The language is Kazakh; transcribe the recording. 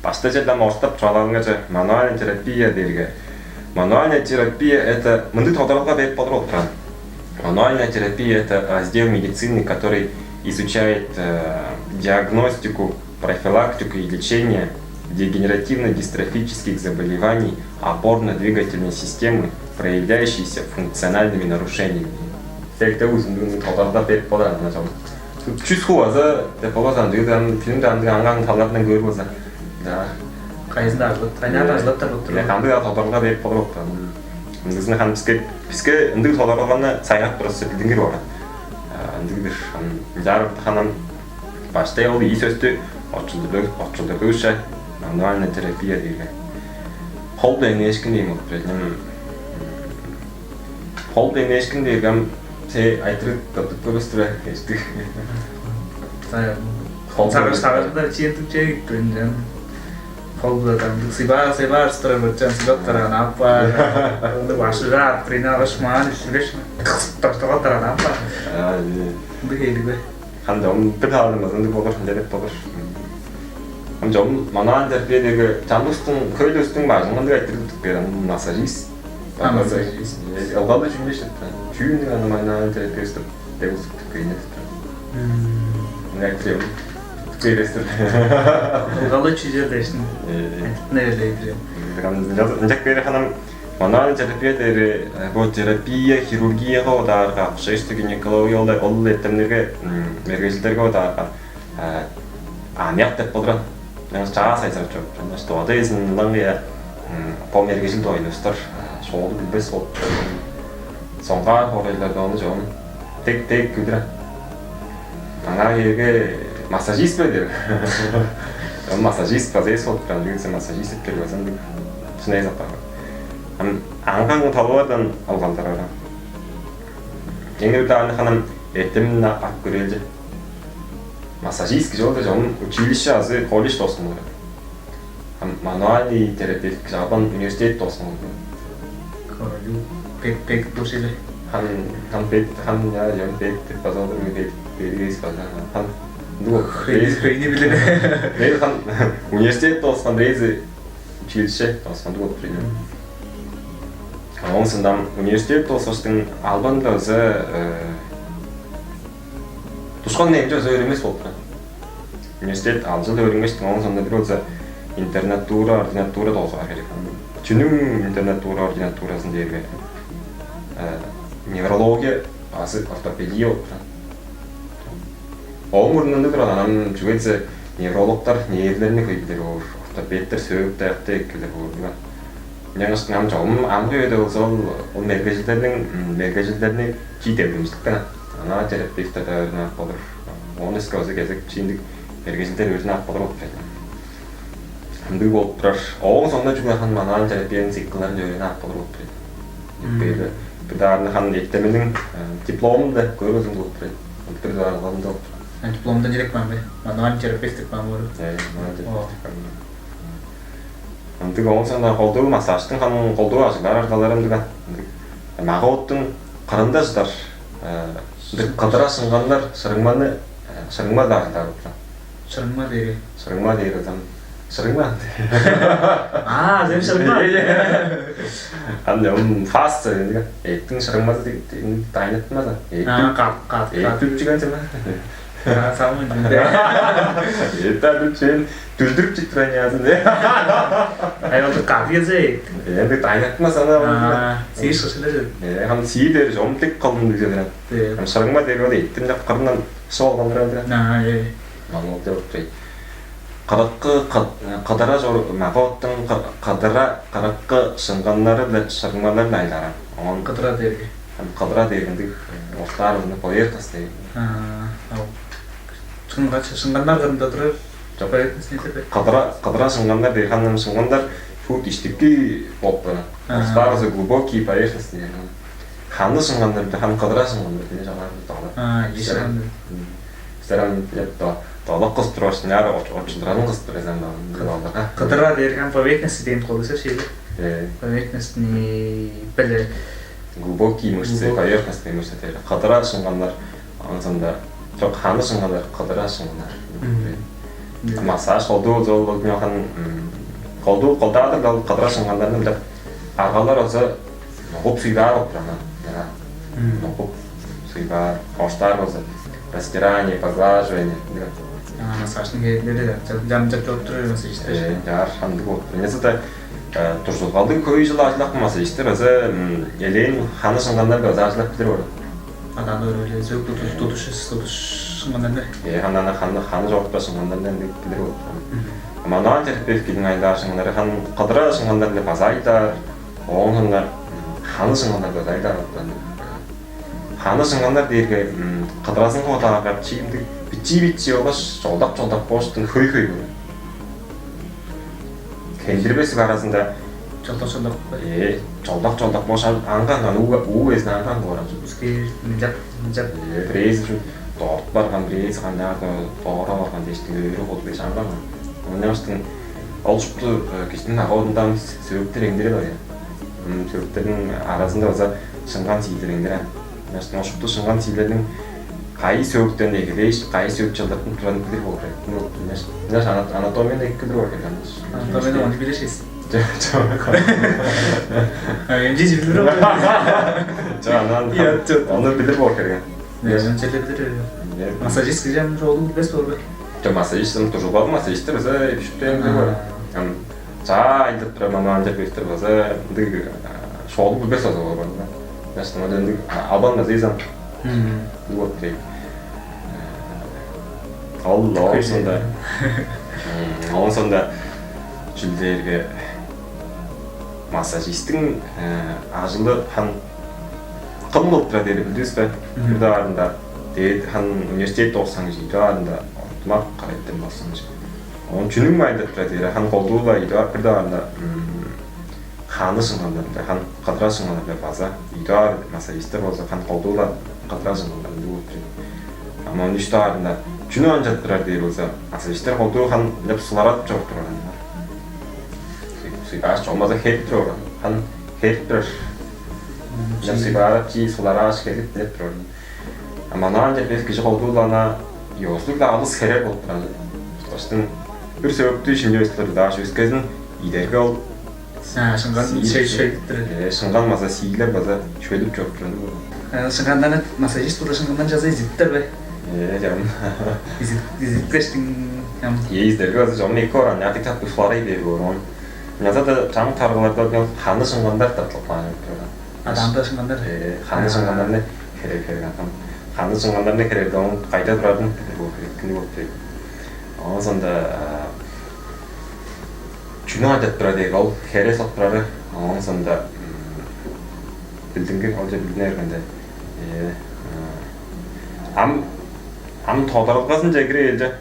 Бастажал нам ортап чалангаж мануальная терапия дэргэ. Мануальная терапия это мындай тодорога берип болор турат. Мануальная терапия это раздел медицины, который изучает диагностику, профилактику и лечение дегенеративно-дистрофических заболеваний опорно-двигательной системы, проявляющиеся функциональными нарушениями. Тек 웃음 тодорога берип болор ана жоо. Чувствуаза деп болған деген фильмдерді аңған талаптан көріп болса. Да. Қайсында ажлап, тайнада ажлап та болып тұр. Қандай тодорога беріп болор. Біздің хан бізге ындық тодороганы сайғақ дұрыс сөтілдіңгер бар. Ындық жарып ханам баштай ол үй сөзді орчылды көші мануальная терапия деген. Холды ешкін дейм ол. Холды ешкін деген Те айтырып тотып көрөстүрө эстик. Сагырда чиентип чек көнжөн. Холдодан сыйбар стырып сыйбаттаран апа. Онда башыга приналашман ишилеш. Тартагаттаран апа. Бигелиге. Хандам биталымызды болор деп болор. Хандам манан терапиядеги жандыстын көйлөстүн баажыңды айтырып берем массажист. Массажист. Алгада жүнөштү. Чүйүнү аны манан терапист деп көйнөт. Нектрем. Терапист. Алгада чүйжердешин. Нелейди. Жак бери ханам мануальный терапия бу терапия, хирургияга да, шештик гинекология ол этемнеге мергежилерге да амяк деп болор. Мен чаа сайсап жок. Жана что адайсын лаңгыя по мергежил дойлустар. Шоу билбес ол. Соңга хорелерден жон тек күдүрө. Ана жерге массажист бедер. Массажист базес ол прандыгы массажист деп келбесем деп түсүнө запар. Аңган талбадан алгандар. Эңгелде аны ханам этимна ак көрөлдү. Массажист жолда жон училище азы колледж тосын. Мануальный терапевт жабан университет тосын. Пек душиле. Хан пек я пек базалда пек берис база. Хан ду хрени биле. Мен хан университет тосын дейзи училище тосын ду принял. Онсындан университет тосыштың албанда өзі тушқан немже өзі өрімес болып тұрады. Университет алжылы өріместің онсында бір өзі интернатура, ординатура тоғызға керек. Түнің интернатура, ординатурасын дейірге. Неврология, асы ортопедия болып тұрады. Оң ұрынында бір анам жүгетсі неврологтар нейрлеріне көйбілер ор, ортопедтер сөйіп таяқты еккілер ор. Яңғышты нам жоғым амғы өйді олса ол меркежілдеріне жейдемдіміздік қана. Ана терапевтер өріне ақ болыр. Оны үскі өзі кезік чейіндік меркежілдер өріне ақ болыр өтпеді. Үндік болып тұрар. Оғын сонда жүгі қан манан терапияның сикқыларын өріне ақ болыр өтпеді. Бұдарыны қан ектеменің дипломында көрі өзіңді өтпеді. Өтпеді арғалында өтпеді. Дипломда директ бән бе? Мануан терапевтік бән бұры? Мануан терапевтік бән бұры. Антык оңсанда қолдығы массажтың қанын қолдығы ашылар арқаларымдыға. Маға оттың қарындаждар. Қадыра шыңғандар шырыңма дағындар өтірі. Шырыңма дейі? Шырыңма дейі өтім. Шырыңма? Зем шырыңма? Қанды фаст сөйіндіға. Еттің шырыңмазы дайнеттімазы. Қат. Еттіп жүген сема. Самын жүнде. Еттәді чен дүлдіріп жеттір әниясын де. Айвалды қат езі еттің? Енді дайнеттіма сана. Сей шықшылы жүр? Хан сей дері жомтек қалдым дүгедірен. Шырыңма дері өді еттім деп қырынан шоғал қалдыран. Маңыл деп өтпей. Қадара мағауттың қараққы шыңғанлары шырыңмаларын айлары. Қадыра дерге? Қадыра дергендік ортарызыны поверхность деген. Шыңғандар ғырымда тұрыр? Қадыра шыңғандар дейханным шыңғандар фут іштіккі болыпты. Ортарызы глубокий поверхность деген. Ханды шыңғандар хан қадыра шыңғандар деген жағарымды тағылар. Ешіғанды? Стерам Тоолог кострош няра очдраның кострош замда. Қадыра деген поверхность дейм қолысы шейді? Поверхность не білі? Глубокий мышцы, поверхностные мышцы. Қадыра шыңғандар аңсында жоқ ханды шыңғандар қадыра шыңғандар. Массаж колдуу зол механ колдуу колдаадаг дал кадра шыңгандарны билеп аргалар болсо ногуп суйбаар отурана. Ногуп суйбаар, оштар болсо растирание, поглаживание. Массажның ережелері жамжап отыру массажистер. Жар хандык отур. Несете турсулгалдын көй жыл ажлак массажистер өзө элен ханы шыңгандар да ажлак билер бар. Адамдар öyle зөк тутуш шыңгандар. Хананы ханы жокта шыңгандар деп билер бар. Мануал терапевтийн айдаа шыңгандар хан кадра шыңгандар деп азайдар. Оонундар ханы шыңгандар да айдар. Ханы шыңгандар дээрге кадрасын коотаага чийимдик бичи болош жолдап боштун хөй бөр. Кендирбес арасында жолдақ бош аңған уу эсин аңған бора. Мыжап През дорт барган през гандаг тоора барган дештиге өрө кол беш аңган. Оннастын олчупту кичтин агоодундан сөбүктөр эңдере бар. Сөбүктөрдүн арасында болсо шыңган сийлер эңдере. Оннастын олчупту шыңган сийлердин кайы сөбүктөн эгелеш, кайы сөбүк жылдыртын турган билер болор. Мына анатомияда эки билер бар экен. Анатомияда onu билешесиз. Эмжи билер бар. Onu билер болор керек. Массажист кижем жолу без болбой. Массажистым тоже бар, массажистер өзө эпиштен бар. За айдып тура мануал терапевттер болсо дыг шоолу без болсо бар. Значит, моден албан азизам. Вот так. Аллах сонда. Сонда жилдерге массажисттин ажылы хан кым болуп тура деп билесизби? Бир даарында дээд хан университет окусаңыз жаанда ортмак карайтын болсоңуз. Он жүнүң майда тура деп хан колдуулай бир даарында ханы шыңгандар, хан кадра шыңгандар база. Идаар массажисттер болсо хан колдуулар кадра шыңгандар деп. Ама үч даарында жүнү анжат турар деп болсо массажисттер колдуу хан деп суларат жок турган. Сүйбаш жолмаза хеп турар. Хан хеп турар. Сүйбарат чи сулараш хеп турар. Ама нанде бес киши колдуулана ёслук да алыс керек болуп турат. Баштын бир себептүү ишинжөстөр даш өскөзүн идерге ол шыңган шөйдүптүр. Шыңган маса сийлер база шөйдүп жок турат. Шыңгандан массажист боло шыңгандан жаза изиттер бе? Жам. Изиттештин Издерге база жомун эки оран яки тап флорай деп орон. Язада чаң таргаларда ханы шыңгандар татлыклан. Адамда шыңгандар. Ханы шыңгандарны керек атам. Ханы шыңгандарны керек дон кайда туратын күнү болуп керек. Сонда жүнү айтып турат эки ал хере сап турары. Сонда билдинге алжа билдине бергенде ам тодоролгосын жегире элже